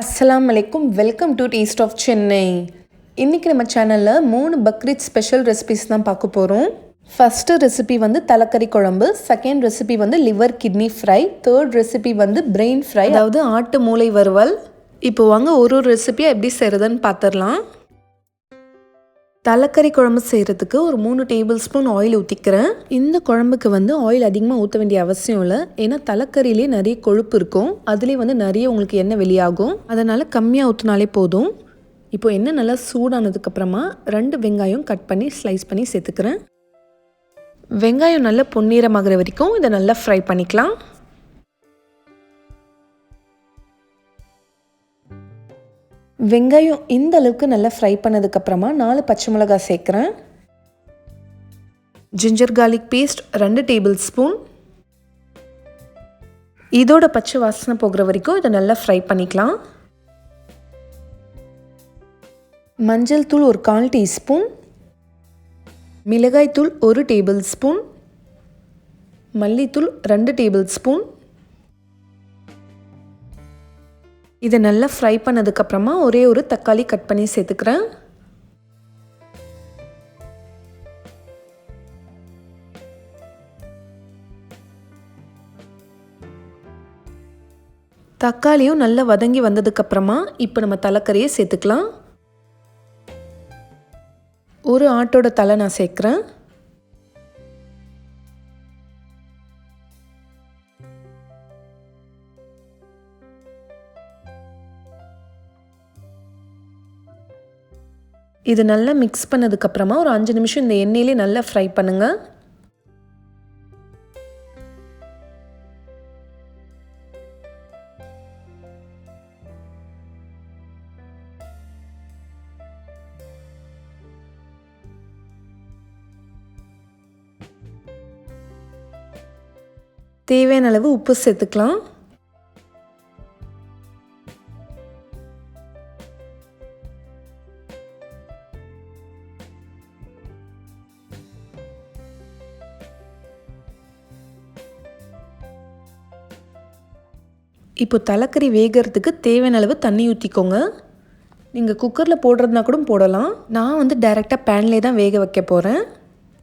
அஸ்ஸலாமு அலைக்கும். Welcome to taste of Chennai. இன்றைக்கி நம்ம சேனலில் 3 பக்ரீத் ஸ்பெஷல் ரெசிபிஸ் தான் பார்க்க போகிறோம். ஃபஸ்ட்டு ரெசிபி வந்து தலைக்கறி குழம்பு, செகண்ட் ரெசிபி வந்து liver kidney fry, third recipe வந்து பிரெயின் ஃப்ரை, அதாவது ஆட்டு மூளை வறுவல். இப்போ வாங்க ஒரு ரெசிபியாக எப்படி செய்கிறதுன்னு பார்த்துடலாம். தலைக்கறி குழம்பு செய்கிறதுக்கு ஒரு 3 டேபிள் ஸ்பூன் ஆயில் ஊற்றிக்கிறேன். இந்த குழம்புக்கு வந்து ஆயில் அதிகமாக ஊற்ற வேண்டிய அவசியம் இல்லை, ஏன்னா தலைக்கறியிலே நிறைய கொழுப்பு இருக்கும், அதுலேயே வந்து நிறைய உங்களுக்கு எண்ணெய் வெளியாகும், அதனால் கம்மியாக ஊற்றினாலே போதும். இப்போ எண்ணெய் நல்லா சூடானதுக்கப்புறமா 2 வெங்காயம் கட் பண்ணி ஸ்லைஸ் பண்ணி சேர்த்துக்கிறேன். வெங்காயம் நல்லா பொன்னிறமாகிற வரைக்கும் இதை நல்லா ஃப்ரை பண்ணிக்கலாம். வெங்காயம் இந்த அளவுக்கு நல்லா ஃப்ரை பண்ணதுக்கப்புறமா 4 பச்சை மிளகாய் சேர்க்குறேன். Ginger garlic paste 2 tablespoon. இதோட பச்சை வாசனை போகிற வரைக்கும் இதை நல்லா ஃப்ரை பண்ணிக்கலாம். மஞ்சள் தூள் ஒரு 1/4 டீஸ்பூன், மிளகாய் தூள் 1 டேபிள் ஸ்பூன், மல்லித்தூள் 2 டேபிள் ஸ்பூன். இதை நல்லா ஃப்ரை பண்ணதுக்கப்புறமா ஒரே ஒரு தக்காளி கட் பண்ணி சேர்த்துக்கிறேன். தக்காளியும் நல்லா வதங்கி வந்ததுக்கப்புறமா இப்போ நம்ம தலைக்கறியை சேர்த்துக்கலாம். ஒரு ஆட்டோட தலை நான் சேர்க்குறேன். இது நல்லா மிக்ஸ் பண்ணதுக்கப்புறமா ஒரு 5 நிமிஷம் இந்த எண்ணெயிலே நல்லா ஃப்ரை பண்ணுங்கள். தேவையான அளவு உப்பு சேர்த்துக்கலாம். இப்போ தலைக்கறி வேகிறதுக்கு தேவையான அளவு தண்ணி ஊற்றிக்கோங்க. நீங்கள் குக்கரில் போடுறதுனா கூட போடலாம். நான் வந்து டைரெக்டாக பேன்லேயே தான் வேக வைக்க போகிறேன்.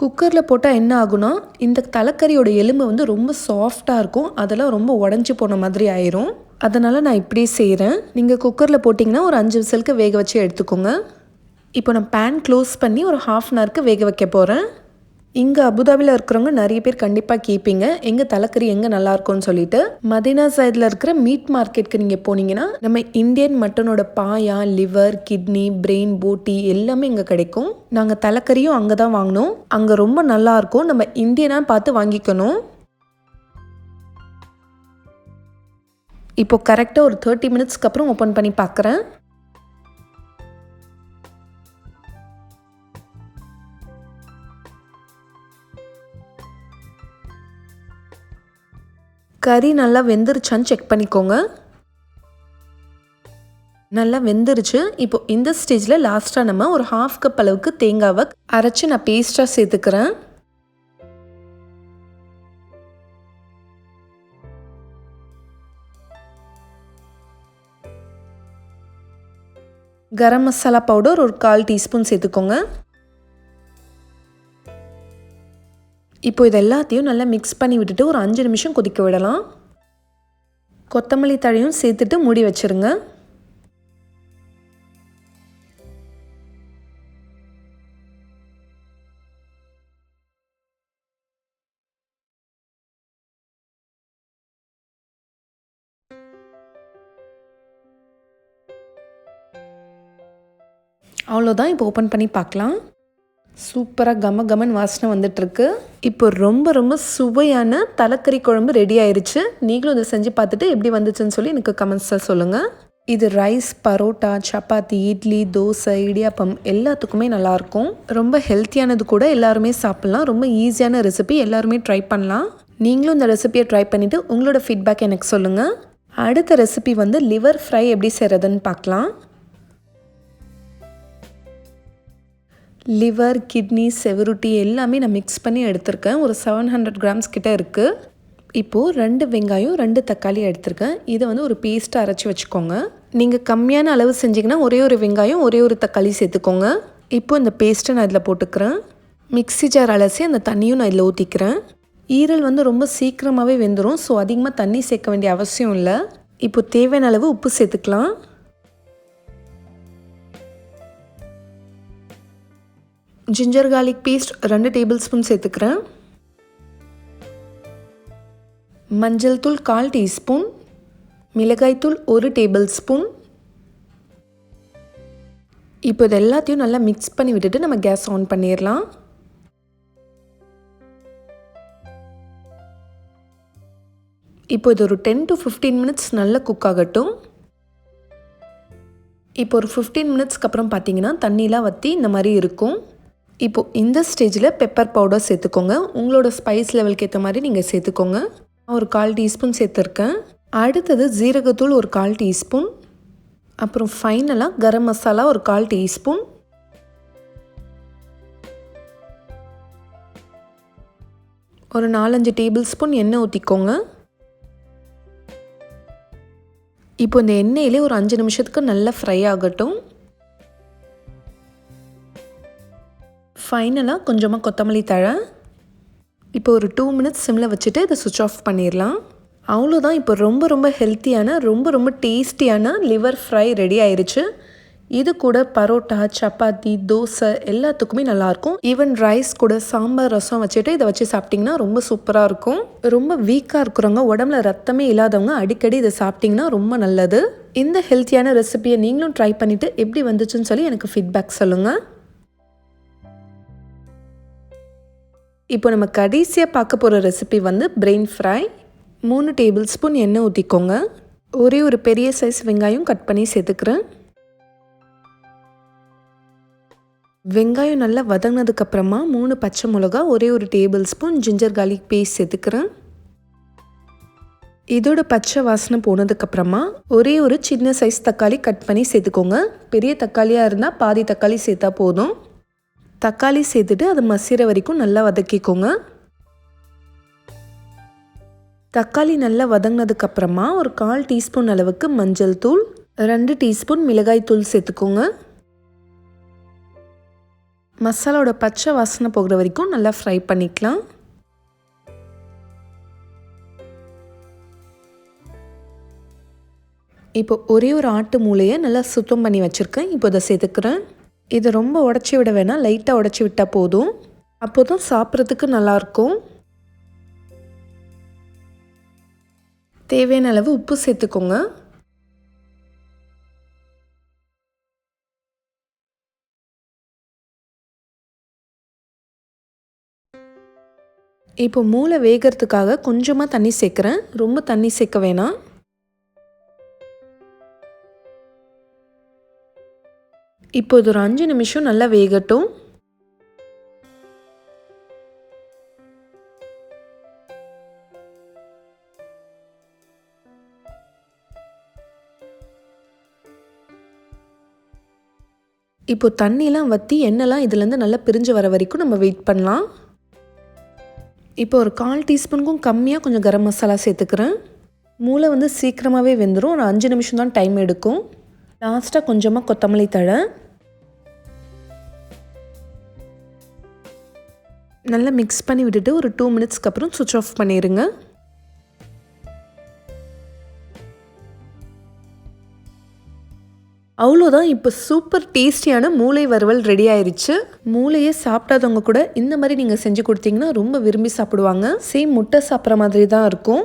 குக்கரில் போட்டால் என்ன ஆகுனா, இந்த தலைக்கறியோட எலும்பு வந்து ரொம்ப சாஃப்டாக இருக்கும், அதெல்லாம் ரொம்ப உடஞ்சி போன மாதிரி ஆயிரும். அதனால் நான் இப்படியே செய்கிறேன். நீங்கள் குக்கரில் போட்டிங்கன்னா ஒரு 5 விசிலுக்கு வேக வச்சு எடுத்துக்கோங்க. இப்போ நான் பேன் க்ளோஸ் பண்ணி ஒரு 1/2 அன் ஹவருக்கு வேக வைக்க போகிறேன். இங்கே அபுதாபியில் இருக்கிறவங்க நிறைய பேர் கண்டிப்பாக கேட்பீங்க, எங்கள் தலைக்கறி எங்கே நல்லாயிருக்கும்னு சொல்லிட்டு. மதீனா சைடில் இருக்கிற மீட் மார்க்கெட்டுக்கு நீங்கள் போனீங்கன்னா நம்ம இந்தியன் மட்டனோட பாயா, லிவர், கிட்னி, பிரெயின், போட்டி எல்லாமே இங்கே கிடைக்கும். நாங்கள் தலைக்கறியும் அங்கே தான் வாங்கினோம். அங்கே ரொம்ப நல்லாயிருக்கும். நம்ம இந்தியனாக பார்த்து வாங்கிக்கணும். இப்போ கரெக்டாக ஒரு 30 மினிட்ஸ்க்கு அப்புறம் ஓப்பன் பண்ணி பார்க்குறேன். கறி நல்லா வெந்துருச்சான்னு செக் பண்ணிக்கோங்க. நல்லா வெந்துருச்சு. இப்போ இந்த ஸ்டேஜில் லாஸ்ட்டாக நம்ம ஒரு 1/2 கப் அளவுக்கு தேங்காவை அரைச்சி நான் பேஸ்ட்டாக சேர்த்துக்கிறேன். கரம் மசாலா பவுடர் ஒரு 1/4 டீஸ்பூன் சேர்த்துக்கோங்க. இப்போ இது எல்லாத்தையும் நல்லா மிக்ஸ் பண்ணி விட்டுட்டு ஒரு 5 நிமிஷம் கொதிக்க விடலாம். கொத்தமல்லி தழையும் சேர்த்துட்டு மூடி வச்சுருங்க. அவ்வளோதான். இப்போ ஓப்பன் பண்ணி பார்க்கலாம். சூப்பராக கம வாசனை வந்துட்டுருக்கு. இப்போ ரொம்ப ரொம்ப சுவையான தலைக்கறி குழம்பு ரெடி ஆயிடுச்சு. நீங்களும் இதை செஞ்சு பார்த்துட்டு எப்படி வந்துச்சுன்னு சொல்லி எனக்கு கமெண்ட்ஸில் சொல்லுங்கள். இது ரைஸ், பரோட்டா, சப்பாத்தி, இட்லி, தோசை, இடியாப்பம் எல்லாத்துக்குமே நல்லாயிருக்கும். ரொம்ப ஹெல்த்தியானது கூட, எல்லாருமே சாப்பிட்லாம். ரொம்ப ஈஸியான ரெசிபி, எல்லாருமே ட்ரை பண்ணலாம். நீங்களும் இந்த ரெசிபியை ட்ரை பண்ணிவிட்டு உங்களோட ஃபீட்பேக் எனக்கு சொல்லுங்கள். அடுத்த ரெசிபி வந்து லிவர் ஃப்ரை எப்படி செய்கிறதுன்னு பார்க்கலாம். லிவர், கிட்னி, செவருட்டி எல்லாமே நான் மிக்ஸ் பண்ணி எடுத்திருக்கேன். ஒரு 700 கிராம்ஸ் கிட்ட இருக்குது. இப்போது 2 வெங்காயம் 2 தக்காளி எடுத்திருக்கேன். இதை வந்து ஒரு பேஸ்ட்டாக அரைச்சி வச்சுக்கோங்க. நீங்கள் கம்மியான அளவு செஞ்சிங்கன்னா ஒரே ஒரு வெங்காயம் ஒரே ஒரு தக்காளி சேர்த்துக்கோங்க. இப்போ இந்த பேஸ்ட்டை நான் இதில் போட்டுக்கிறேன். மிக்ஸி ஜார் அலசி அந்த தண்ணியும் நான் இதில் ஊற்றிக்கிறேன். ஈரல் வந்து ரொம்ப சீக்கிரமாகவே வெந்துடும். ஸோ அதிகமாக தண்ணி சேர்க்க வேண்டிய அவசியம் இல்லை. இப்போ தேவையான அளவு உப்பு சேர்த்துக்கலாம். Ginger garlic paste 2 tablespoon சேர்த்துக்கிறேன். மஞ்சள் தூள் 1/4 டீஸ்பூன், மிளகாய் தூள் 1 டேபிள் ஸ்பூன். இப்போ இது எல்லாத்தையும் நல்லா மிக்ஸ் பண்ணி விட்டுட்டு நம்ம கேஸ் ஆன் பண்ணிடலாம். இப்போ இது ஒரு 10 to 15 மினிட்ஸ் நல்லா குக் ஆகட்டும். இப்போ ஒரு 15 மினிட்ஸ்க்கு அப்புறம் பார்த்தீங்கன்னா தண்ணிலாம் வற்றி இந்த மாதிரி இருக்கும். இப்போது இந்த ஸ்டேஜில் பெப்பர் பவுடர் சேர்த்துக்கோங்க. உங்களோட ஸ்பைஸ் லெவலுக்கு ஏற்ற மாதிரி நீங்கள் சேர்த்துக்கோங்க. ஒரு 1/4 டீஸ்பூன் சேர்த்துருக்கேன். அடுத்தது ஜீரகத்தூள் ஒரு 1/4 டீஸ்பூன். அப்புறம் ஃபைனலாக கரம் மசாலா ஒரு 1/4 டீஸ்பூன். ஒரு 4-5 டேபிள் ஸ்பூன் எண்ணெய் ஊற்றிக்கோங்க. இப்போ இந்த எண்ணெயிலே ஒரு 5 நிமிஷத்துக்கு நல்லா ஃப்ரை ஆகட்டும். ஃபைனலாக கொஞ்சமாக கொத்தமல்லி தழை. இப்போ ஒரு 2 மினிட்ஸ் சிம்மில் வச்சுட்டு இதை சுவிட்ச் ஆஃப் பண்ணிடலாம். அவ்வளோதான். இப்போ ரொம்ப ரொம்ப ஹெல்த்தியான ரொம்ப டேஸ்டியான லிவர் ஃப்ரை ரெடி ஆயிடுச்சு. இது கூட பரோட்டா, சப்பாத்தி, தோசை எல்லாத்துக்குமே நல்லாயிருக்கும். ஈவன் ரைஸ் கூட சாம்பார், ரசம் வச்சுட்டு இதை வச்சு சாப்பிட்டிங்கன்னா ரொம்ப சூப்பராக இருக்கும். ரொம்ப வீக்காக இருக்கிறவங்க, உடம்புல ரத்தமே இல்லாதவங்க அடிக்கடி இதை சாப்பிட்டிங்கன்னா ரொம்ப நல்லது. இந்த ஹெல்த்தியான ரெசிபியை நீங்களும் ட்ரை பண்ணிவிட்டு எப்படி வந்துச்சுன்னு சொல்லி எனக்கு ஃபீட்பேக் சொல்லுங்கள். இப்போ நம்ம கடைசியாக பார்க்க போகிற ரெசிபி வந்து பிரெயின் ஃப்ரை. 3 டேபிள் ஸ்பூன் எண்ணெய் ஊற்றிக்கோங்க. ஒரே ஒரு பெரிய சைஸ் வெங்காயம் கட் பண்ணி சேர்த்துக்கிறேன். வெங்காயம் நல்லா வதங்கினதுக்கப்புறமா 3 பச்சை மிளகா, ஒரே ஒரு tablespoon ginger garlic paste சேர்த்துக்கிறேன். இதோட பச்சை வாசனை போனதுக்கப்புறமா ஒரே ஒரு சின்ன சைஸ் தக்காளி கட் பண்ணி சேர்த்துக்கோங்க. பெரிய தக்காளியாக இருந்தால் பாதி தக்காளி சேர்த்தா போதும். தக்காளி சேர்த்துட்டு அது மசிற வரைக்கும் நல்லா வதக்கிக்கோங்க. தக்காளி நல்லா வதங்கினதுக்கப்புறமா ஒரு 1/4 டீஸ்பூன் அளவுக்கு மஞ்சள் தூள், 2 டீஸ்பூன் மிளகாய் தூள் சேர்த்துக்கோங்க. மசாலாவோட பச்சை வாசனை போகிற வரைக்கும் நல்லா ஃப்ரை பண்ணிக்கலாம். இப்போ ஒரே ஒரு ஆட்டு மூளையை நல்லா சுத்தம் பண்ணி வச்சுருக்கேன். இப்போ இதை சேர்த்துக்கிறேன். இதை ரொம்ப உடச்சி விட வேணாம், லைட்டாக உடச்சி விட்டால் போதும். அப்போ தான் சாப்பிட்றதுக்கு நல்லாயிருக்கும். தேவையான அளவு உப்பு சேர்த்துக்கோங்க. இப்போ மூளை வேகிறதுக்காக கொஞ்சமாக தண்ணி சேர்க்குறேன். ரொம்ப தண்ணி சேர்க்க வேணாம். இப்போ இது ஒரு 5 நிமிஷம் நல்லா வேகட்டும். இப்போ தண்ணிலாம் வற்றி எண்ணெய்லாம் இதுலேருந்து நல்லா பிரிஞ்சு வர வரைக்கும் நம்ம வெயிட் பண்ணலாம். இப்போ ஒரு 1/4 டீஸ்பூனுக்கும் கம்மியாக கொஞ்சம் கரம் மசாலா சேர்த்துக்கிறேன். மூளை வந்து சீக்கிரமாகவே வெந்துடும். ஒரு 5 நிமிஷம் தான் டைம் எடுக்கும். லாஸ்ட்டாக கொஞ்சமாக கொத்தமல்லி தழை. நல்லா மிக்ஸ் பண்ணி விட்டுட்டு ஒரு 2 மினிட்ஸ்க்கு அப்புறம் சுவிட்ச் ஆஃப் பண்ணிடுங்க. அவ்வளோதான். இப்போ சூப்பர் டேஸ்டியான மூளை வறுவல் ரெடி ஆயிடுச்சு. மூளையே சாப்பிடாதவங்க கூட இந்த மாதிரி நீங்கள் செஞ்சு கொடுத்தீங்கன்னா ரொம்ப விரும்பி சாப்பிடுவாங்க. சேம் முட்டை சாப்பிட்ற மாதிரி தான் இருக்கும்.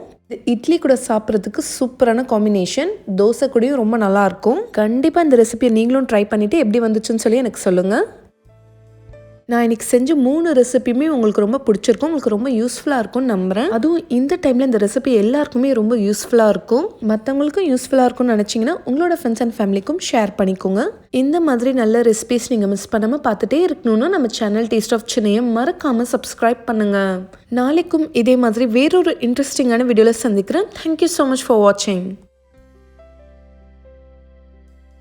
இட்லி கூட சாப்பிட்றதுக்கு சூப்பரான காம்பினேஷன். தோசை கூடயும் ரொம்ப நல்லாயிருக்கும். கண்டிப்பாக இந்த ரெசிபியை நீங்களும் ட்ரை பண்ணிவிட்டு எப்படி வந்துச்சுன்னு சொல்லி எனக்கு சொல்லுங்கள். நான் இன்றைக்கி செஞ்ச 3 ரெசிபியுமே உங்களுக்கு ரொம்ப பிடிச்சிருக்கும், உங்களுக்கு ரொம்ப யூஸ்ஃபுல்லாக இருக்கும்னு நம்புகிறேன். அதுவும் இந்த டைமில் இந்த ரெசிபி எல்லாருக்குமே ரொம்ப யூஸ்ஃபுல்லாக இருக்கும். மற்றவங்களுக்கும் யூஸ்ஃபுல்லாக இருக்கும்னு நினச்சிங்கன்னா உங்களோட ஃப்ரெண்ட்ஸ் அண்ட் ஃபேமிலிக்கும் ஷேர் பண்ணிக்கோங்க. இந்த மாதிரி நல்ல ரெசிபிஸ் நீங்கள் மிஸ் பண்ணாமல் பார்த்துட்டே இருக்கணும்னா நம்ம சேனல் டேஸ்ட் ஆஃப் சென்னையை மறக்காமல் சப்ஸ்கிரைப் பண்ணுங்கள். நாளைக்கும் இதே மாதிரி வேறொரு இன்ட்ரெஸ்டிங்கான வீடியோவில் சந்திக்கிறேன். தேங்க்யூ ஸோ மச் ஃபார் வாட்சிங்.